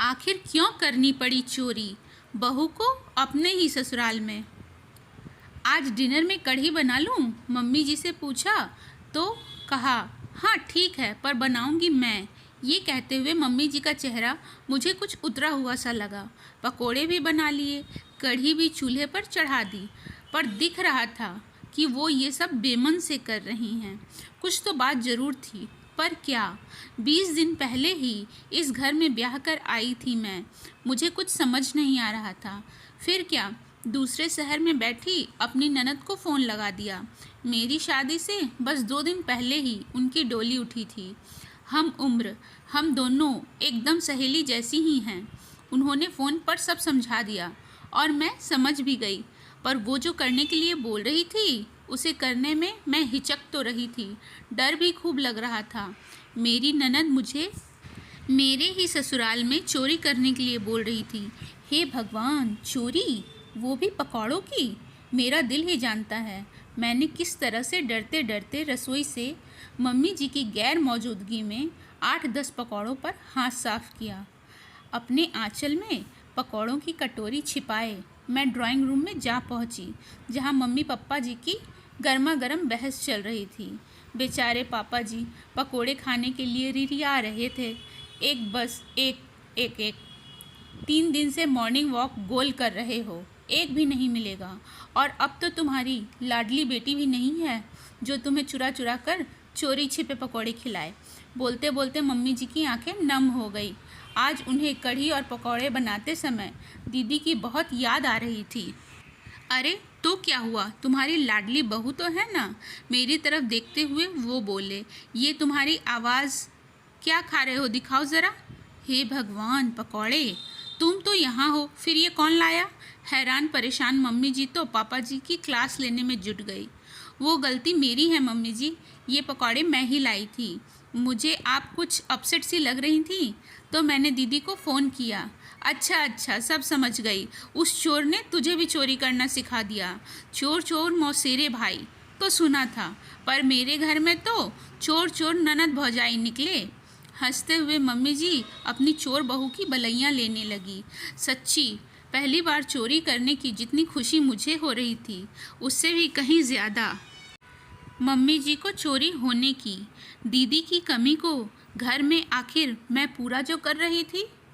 आखिर क्यों करनी पड़ी चोरी बहू को अपने ही ससुराल में। आज डिनर में कढ़ी बना लूं? मम्मी जी से पूछा तो कहा हाँ ठीक है, पर बनाऊंगी मैं। ये कहते हुए मम्मी जी का चेहरा मुझे कुछ उतरा हुआ सा लगा। पकोड़े भी बना लिए, कढ़ी भी चूल्हे पर चढ़ा दी, पर दिख रहा था कि वो ये सब बेमन से कर रही हैं। कुछ तो बात ज़रूर थी, पर क्या? 20 दिन पहले ही इस घर में ब्याह कर आई थी मैं। मुझे कुछ समझ नहीं आ रहा था। फिर क्या, दूसरे शहर में बैठी अपनी ननद को फ़ोन लगा दिया। मेरी शादी से बस 2 दिन पहले ही उनकी डोली उठी थी। हम उम्र, हम दोनों एकदम सहेली जैसी ही हैं। उन्होंने फ़ोन पर सब समझा दिया और मैं समझ भी गई, पर वो जो करने के लिए बोल रही थी उसे करने में मैं हिचक तो रही थी, डर भी खूब लग रहा था। मेरी ननद मुझे मेरे ही ससुराल में चोरी करने के लिए बोल रही थी। हे भगवान, चोरी, वो भी पकौड़ों की! मेरा दिल ही जानता है मैंने किस तरह से डरते डरते रसोई से मम्मी जी की गैर मौजूदगी में 8-10 पकौड़ों पर हाथ साफ किया। अपने आंचल में पकौड़ों की कटोरी छिपाए मैं ड्राइंग रूम में जा पहुंची, जहां मम्मी पापा जी की गर्मा गर्म बहस चल रही थी। बेचारे पापा जी पकोड़े खाने के लिए रिरिया रहे थे। एक बस एक एक एक 3 दिन से मॉर्निंग वॉक गोल कर रहे हो, एक भी नहीं मिलेगा। और अब तो तुम्हारी लाडली बेटी भी नहीं है जो तुम्हें चुरा चुरा कर चोरी छिपे पकौड़े खिलाए। बोलते बोलते मम्मी जी की आंखें नम हो गई। आज उन्हें कढ़ी और पकौड़े बनाते समय दीदी की बहुत याद आ रही थी। अरे तो क्या हुआ, तुम्हारी लाडली बहू तो है ना? मेरी तरफ देखते हुए वो बोले। ये तुम्हारी आवाज़ क्या खा रहे हो, दिखाओ ज़रा। हे भगवान, पकौड़े! तुम तो यहाँ हो, फिर ये कौन लाया? हैरान परेशान मम्मी जी तो पापा जी की क्लास लेने में जुट गई। वो गलती मेरी है मम्मी जी, ये पकौड़े मैं ही लाई थी। मुझे आप कुछ अपसेट सी लग रही थी तो मैंने दीदी को फ़ोन किया। अच्छा अच्छा, सब समझ गई। उस चोर ने तुझे भी चोरी करना सिखा दिया। चोर चोर मौसेरे भाई तो सुना था, पर मेरे घर में तो चोर चोर ननद भौजाई निकले। हंसते हुए मम्मी जी अपनी चोर बहू की बलैयाँ लेने लगी। सच्ची, पहली बार चोरी करने की जितनी खुशी मुझे हो रही थी, उससे भी कहीं ज़्यादा मम्मी जी को चोरी होने की। दीदी की कमी को घर में आखिर मैं पूरा जो कर रही थी।